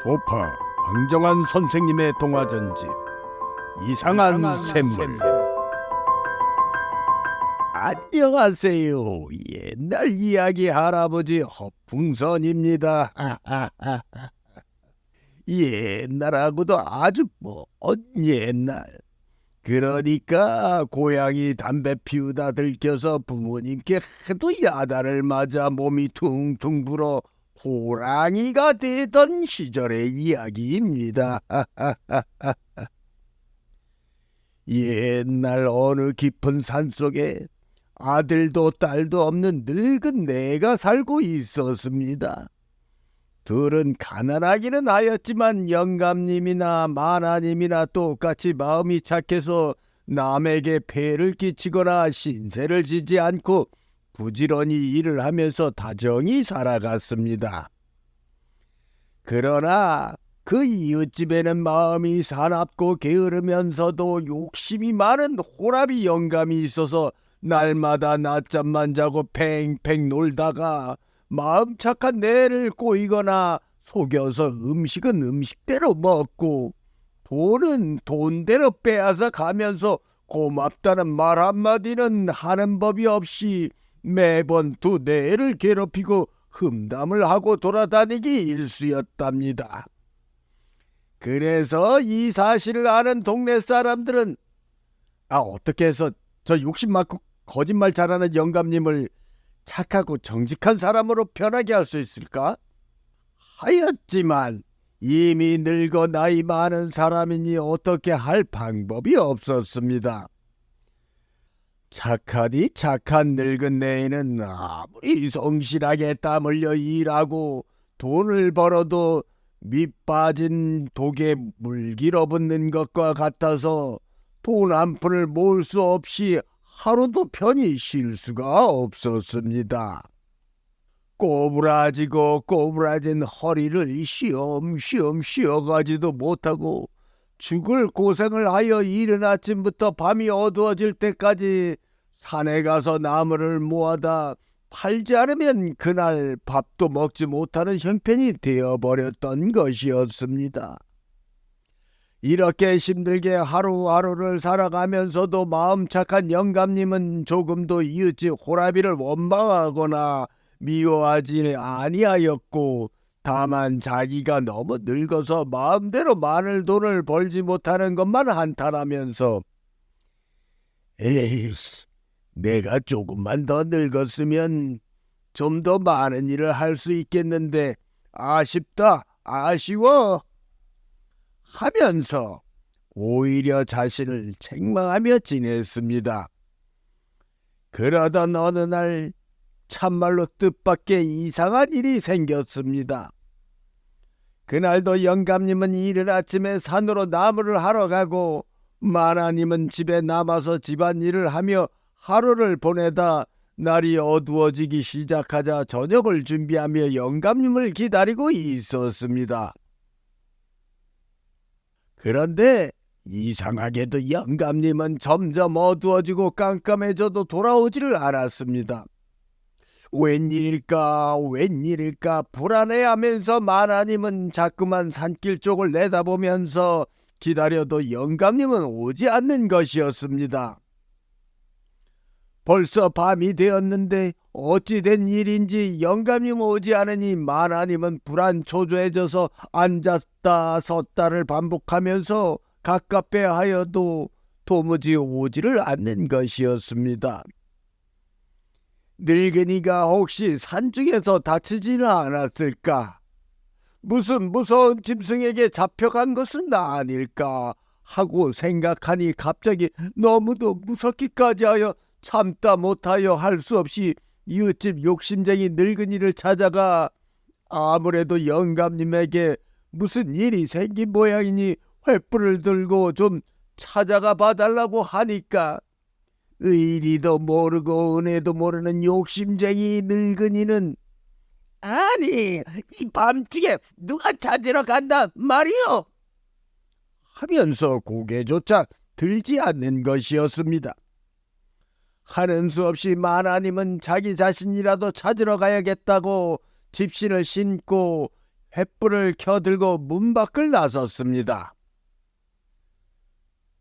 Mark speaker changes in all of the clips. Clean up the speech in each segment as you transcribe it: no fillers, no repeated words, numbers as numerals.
Speaker 1: 소파 방정환 선생님의 동화전집 이상한 샘물. 안녕하세요. 옛날 이야기 할아버지 허풍선입니다. 옛날하고도 아주 먼 옛날. 그러니까 고양이 담배 피우다 들켜서 부모님께 하도 야단을 맞아 몸이 퉁퉁 불어 호랑이가 되던 시절의 이야기입니다. 옛날 어느 깊은 산속에 아들도 딸도 없는 늙은 내가 살고 있었습니다. 둘은 가난하기는 하였지만 영감님이나 마나님이나 똑같이 마음이 착해서 남에게 폐를 끼치거나 신세를 지지 않고 부지런히 일을 하면서 다정히 살아갔습니다. 그러나 그 이웃집에는 마음이 사납고 게으르면서도 욕심이 많은 호랍이 영감이 있어서 날마다 낮잠만 자고 팽팽 놀다가 마음 착한 내를 꼬이거나 속여서 음식은 음식대로 먹고 돈은 돈대로 빼앗아 가면서 고맙다는 말 한마디는 하는 법이 없이 매번 두 내를 괴롭히고 흠담을 하고 돌아다니기 일쑤였답니다. 그래서 이 사실을 아는 동네 사람들은 어떻게 해서 저 욕심 많고 거짓말 잘하는 영감님을 착하고 정직한 사람으로 변하게 할 수 있을까? 하였지만 이미 늙어 나이 많은 사람이니 어떻게 할 방법이 없었습니다. 착하디 착한 늙은 내에는 아무리 성실하게 땀 흘려 일하고 돈을 벌어도 밑 빠진 독에 물 길어붙는 것과 같아서 돈 한 푼을 모을 수 없이 하루도 편히 쉴 수가 없었습니다. 꼬부라지고 꼬부라진 허리를 쉬엄쉬엄 쉬어가지도 못하고 죽을 고생을 하여 이른 아침부터 밤이 어두워질 때까지 산에 가서 나무를 모아다 팔지 않으면 그날 밥도 먹지 못하는 형편이 되어버렸던 것이었습니다. 이렇게 힘들게 하루하루를 살아가면서도 마음 착한 영감님은 조금도 이웃집 호라비를 원망하거나 미워하지 아니하였고, 다만 자기가 너무 늙어서 마음대로 많은 돈을 벌지 못하는 것만 한탄하면서 에이, 내가 조금만 더 늙었으면 좀 더 많은 일을 할 수 있겠는데 아쉽다, 아쉬워 하면서 오히려 자신을 책망하며 지냈습니다. 그러던 어느 날 참말로 뜻밖의 이상한 일이 생겼습니다. 그날도 영감님은 이른 아침에 산으로 나무를 하러 가고 마나님은 집에 남아서 집안일을 하며 하루를 보내다 날이 어두워지기 시작하자 저녁을 준비하며 영감님을 기다리고 있었습니다. 그런데 이상하게도 영감님은 점점 어두워지고 깜깜해져도 돌아오지를 않았습니다. 웬일일까 불안해하면서 마나님은 자꾸만 산길 쪽을 내다보면서 기다려도 영감님은 오지 않는 것이었습니다. 벌써 밤이 되었는데 어찌 된 일인지 영감님 오지 않으니 마나님은 불안초조해져서 앉았다 섰다를 반복하면서 가깝게 하여도 도무지 오지를 않는 것이었습니다. 늙은이가 혹시 산중에서 다치지는 않았을까? 무슨 무서운 짐승에게 잡혀간 것은 아닐까 하고 생각하니 갑자기 너무도 무섭기까지 하여 참다 못하여 할 수 없이 이웃집 욕심쟁이 늙은이를 찾아가 아무래도 영감님에게 무슨 일이 생긴 모양이니 횃불을 들고 좀 찾아가 봐달라고 하니까 의리도 모르고 은혜도 모르는 욕심쟁이 늙은이는 아니, 이 밤중에 누가 찾으러 간다 말이오? 하면서 고개조차 들지 않는 것이었습니다. 하는 수 없이 마나님은 자기 자신이라도 찾으러 가야겠다고 집신을 신고 횃불을 켜들고 문 밖을 나섰습니다.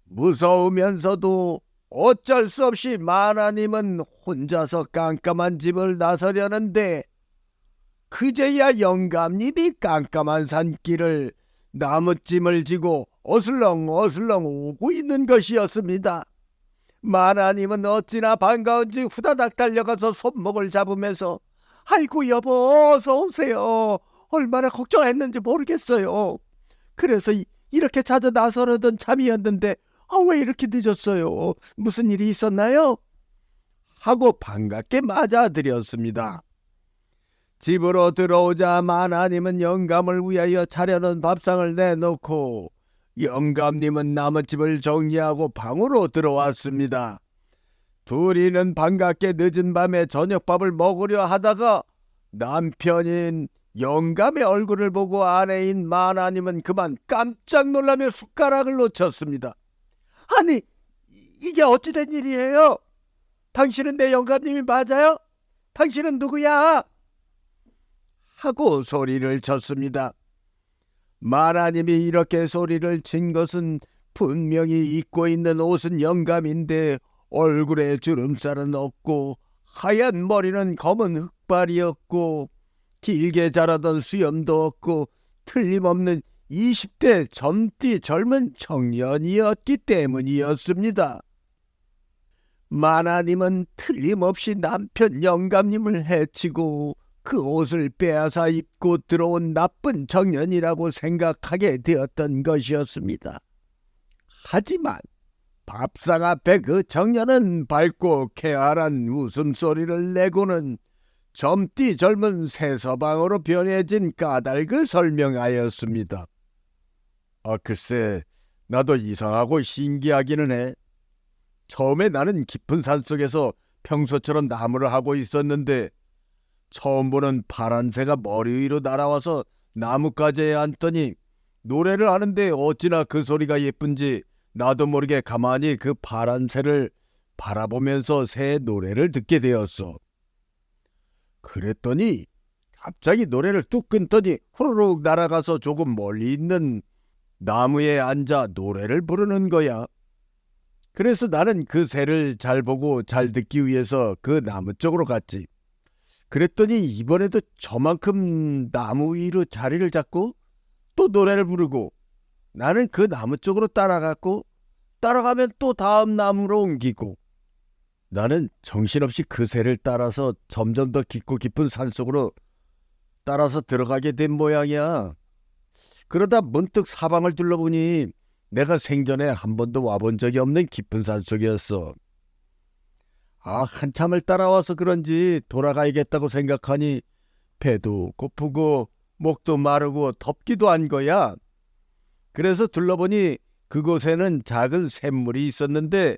Speaker 1: 무서우면서도 어쩔 수 없이 마나님은 혼자서 깜깜한 집을 나서려는데 그제야 영감님이 깜깜한 산길을 나무찜을 지고 어슬렁어슬렁 오고 있는 것이었습니다. 마나님은 어찌나 반가운지 후다닥 달려가서 손목을 잡으면서 아이고 여보 어서 오세요. 얼마나 걱정했는지 모르겠어요. 그래서 이렇게 찾아 나서려던 참이었는데 왜 이렇게 늦었어요? 무슨 일이 있었나요? 하고 반갑게 맞아드렸습니다. 집으로 들어오자 마나님은 영감을 위하여 차려놓은 밥상을 내놓고 영감님은 나무집을 정리하고 방으로 들어왔습니다. 둘이는 반갑게 늦은 밤에 저녁밥을 먹으려 하다가 남편인 영감의 얼굴을 보고 아내인 마나님은 그만 깜짝 놀라며 숟가락을 놓쳤습니다. 아니, 이게 어찌된 일이에요? 당신은 내 영감님이 맞아요? 당신은 누구야? 하고 소리를 쳤습니다. 마나님이 이렇게 소리를 친 것은 분명히 입고 있는 옷은 영감인데 얼굴에 주름살은 없고 하얀 머리는 검은 흑발이었고 길게 자라던 수염도 없고 틀림없는 20대 젊디 젊은 청년이었기 때문이었습니다. 마나님은 틀림없이 남편 영감님을 해치고 그 옷을 빼앗아 입고 들어온 나쁜 청년이라고 생각하게 되었던 것이었습니다. 하지만 밥상 앞에 그 청년은 밝고 쾌활한 웃음소리를 내고는 젊디 젊은 새서방으로 변해진 까닭을 설명하였습니다. 글쎄, 나도 이상하고 신기하기는 해. 처음에 나는 깊은 산속에서 평소처럼 나무를 하고 있었는데 처음 보는 파란 새가 머리 위로 날아와서 나뭇가지에 앉더니 노래를 하는데 어찌나 그 소리가 예쁜지 나도 모르게 가만히 그 파란 새를 바라보면서 새의 노래를 듣게 되었어. 그랬더니 갑자기 노래를 뚝 끊더니 후루룩 날아가서 조금 멀리 있는 나무에 앉아 노래를 부르는 거야. 그래서 나는 그 새를 잘 보고 잘 듣기 위해서 그 나무 쪽으로 갔지. 그랬더니 이번에도 저만큼 나무 위로 자리를 잡고 또 노래를 부르고 나는 그 나무 쪽으로 따라갔고 따라가면 또 다음 나무로 옮기고 나는 정신없이 그 새를 따라서 점점 더 깊고 깊은 산속으로 따라서 들어가게 된 모양이야. 그러다 문득 사방을 둘러보니 내가 생전에 한 번도 와본 적이 없는 깊은 산속이었어. 한참을 따라와서 그런지 돌아가야겠다고 생각하니 배도 고프고 목도 마르고 덥기도 한 거야. 그래서 둘러보니 그곳에는 작은 샘물이 있었는데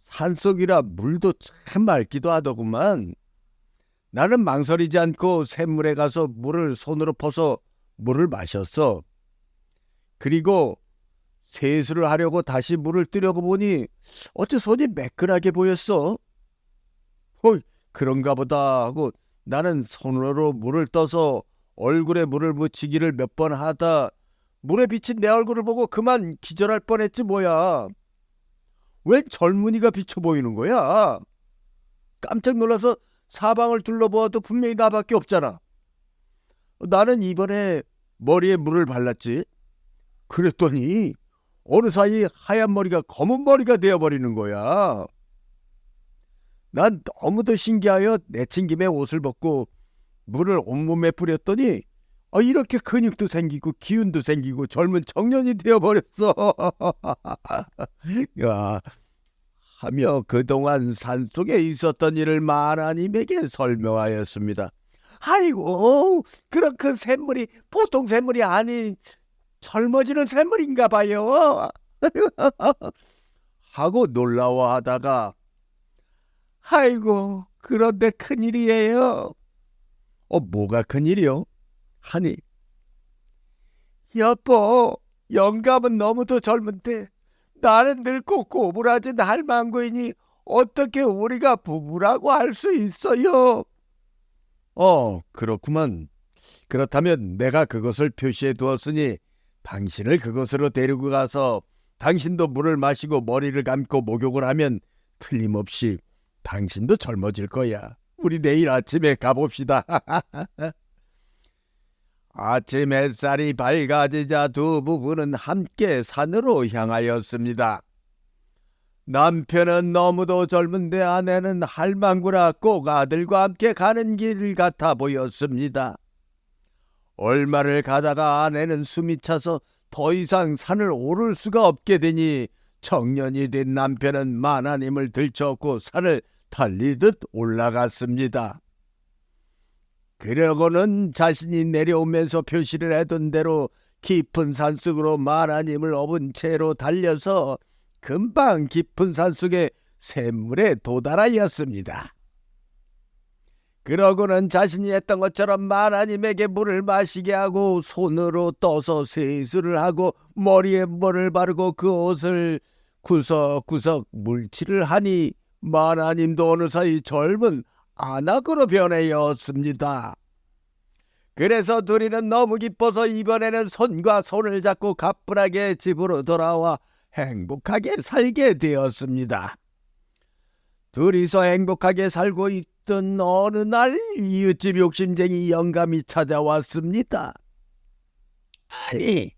Speaker 1: 산속이라 물도 참 맑기도 하더구만. 나는 망설이지 않고 샘물에 가서 물을 손으로 퍼서 물을 마셨어. 그리고 세수를 하려고 다시 물을 뜨려고 보니 어째 손이 매끈하게 보였어. 그런가 보다 하고 나는 손으로 물을 떠서 얼굴에 물을 묻히기를 몇 번 하다 물에 비친 내 얼굴을 보고 그만 기절할 뻔했지 뭐야. 웬 젊은이가 비쳐 보이는 거야. 깜짝 놀라서 사방을 둘러보아도 분명히 나밖에 없잖아. 나는 이번에 머리에 물을 발랐지. 그랬더니 어느 사이 하얀 머리가 검은 머리가 되어버리는 거야. 난 너무도 신기하여 내친 김에 옷을 벗고 물을 온몸에 뿌렸더니 이렇게 근육도 생기고 기운도 생기고 젊은 청년이 되어버렸어. 야, 하며 그동안 산속에 있었던 일을 마나님에게 설명하였습니다. 아이고, 그런 그 샘물이 보통 샘물이 아닌 젊어지는 샘물인가 봐요. 하고 놀라워하다가 아이고, 그런데 큰일이에요. 뭐가 큰일이요? 하니 여보, 영감은 너무도 젊은데 나는 늙고 고부라진 할망구이니 어떻게 우리가 부부라고 할 수 있어요? 그렇구만. 그렇다면 내가 그것을 표시해 두었으니 당신을 그것으로 데리고 가서 당신도 물을 마시고 머리를 감고 목욕을 하면 틀림없이 당신도 젊어질 거야. 우리 내일 아침에 가봅시다. 아침 햇살이 밝아지자 두 부부는 함께 산으로 향하였습니다. 남편은 너무도 젊은데 아내는 할망구라 꼭 아들과 함께 가는 길 같아 보였습니다. 얼마를 가다가 아내는 숨이 차서 더 이상 산을 오를 수가 없게 되니 청년이 된 남편은 만화님을 들쳐업고 산을 달리듯 올라갔습니다. 그러고는 자신이 내려오면서 표시를 해둔 대로 깊은 산속으로 만화님을 업은 채로 달려서 금방 깊은 산속의 샘물에 도달하였습니다. 그러고는 자신이 했던 것처럼 만화님에게 물을 마시게 하고 손으로 떠서 세수를 하고 머리에 물을 바르고 그 옷을 구석구석 물칠을 하니 만화님도 어느 사이 젊은 안악으로 변하였습니다. 그래서 둘이는 너무 기뻐서 이번에는 손과 손을 잡고 가뿐하게 집으로 돌아와 행복하게 살게 되었습니다. 둘이서 행복하게 살고 있던 어느 날 이웃집 욕심쟁이 영감이 찾아왔습니다. 아니,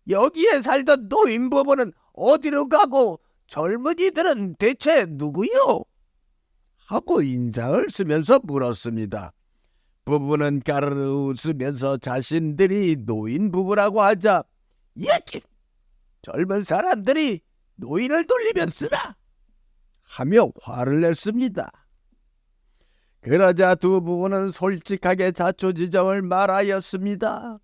Speaker 1: 여기에 살던 노인 부부는 어디로 가고 젊은이들은 대체 누구요? 하고 인상을 쓰면서 물었습니다. 부부는 까르르 웃으면서 자신들이 노인 부부라고 하자 예끼! 젊은 사람들이 노인을 돌리면 쓰나? 하며 화를 냈습니다. 그러자 두 부부는 솔직하게 자초지종을 말하였습니다.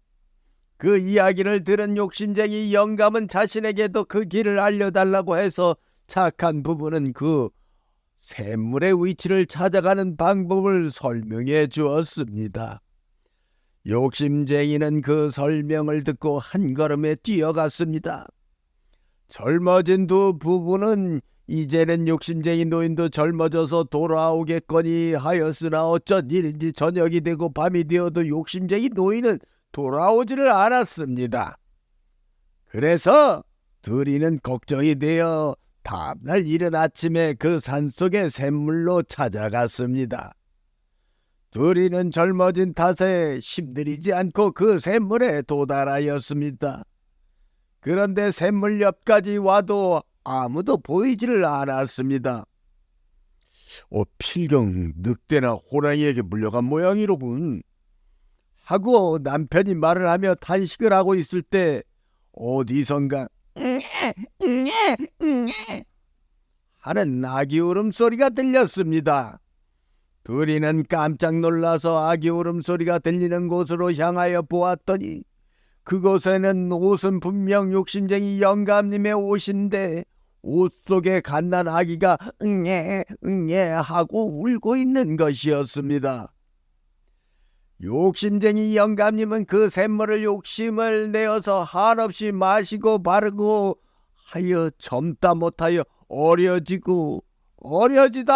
Speaker 1: 그 이야기를 들은 욕심쟁이 영감은 자신에게도 그 길을 알려달라고 해서 착한 부부는 그 샘물의 위치를 찾아가는 방법을 설명해 주었습니다. 욕심쟁이는 그 설명을 듣고 한 걸음에 뛰어갔습니다. 젊어진 두 부부는 이제는 욕심쟁이 노인도 젊어져서 돌아오겠거니 하였으나 어쩐 일인지 저녁이 되고 밤이 되어도 욕심쟁이 노인은 돌아오지를 않았습니다. 그래서 둘이는 걱정이 되어 다음날 이른 아침에 그 산속의 샘물로 찾아갔습니다. 둘이는 젊어진 탓에 힘들이지 않고 그 샘물에 도달하였습니다. 그런데 샘물 옆까지 와도 아무도 보이지를 않았습니다. 필경 늑대나 호랑이에게 물려간 모양이로군. 하고 남편이 말을 하며 탄식을 하고 있을 때 어디선가 하는 아기 울음소리가 들렸습니다. 둘이는 깜짝 놀라서 아기 울음소리가 들리는 곳으로 향하여 보았더니 그곳에는 옷은 분명 욕심쟁이 영감님의 옷인데 옷 속에 갓난 아기가 응애 하고 울고 있는 것이었습니다. 욕심쟁이 영감님은 그 샘물을 욕심을 내어서 한없이 마시고 바르고 하여 젊다 못하여 어려지다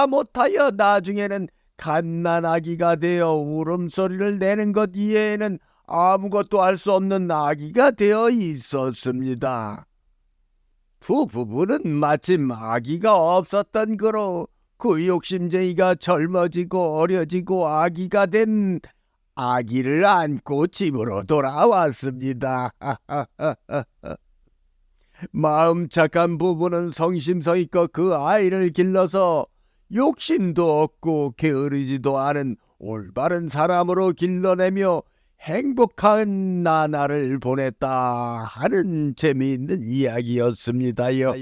Speaker 1: 못하여 나중에는 갓난아기가 되어 울음소리를 내는 것 이외에는 아무것도 할 수 없는 아기가 되어 있었습니다. 두 부부는 마침 아기가 없었던 거로 그 욕심쟁이가 젊어지고 어려지고 아기가 된 아기를 안고 집으로 돌아왔습니다. 마음 착한 부부는 성심성의껏 그 아이를 길러서 욕심도 없고 게으르지도 않은 올바른 사람으로 길러내며 행복한 나날을 보냈다 하는 재미있는 이야기였습니다요.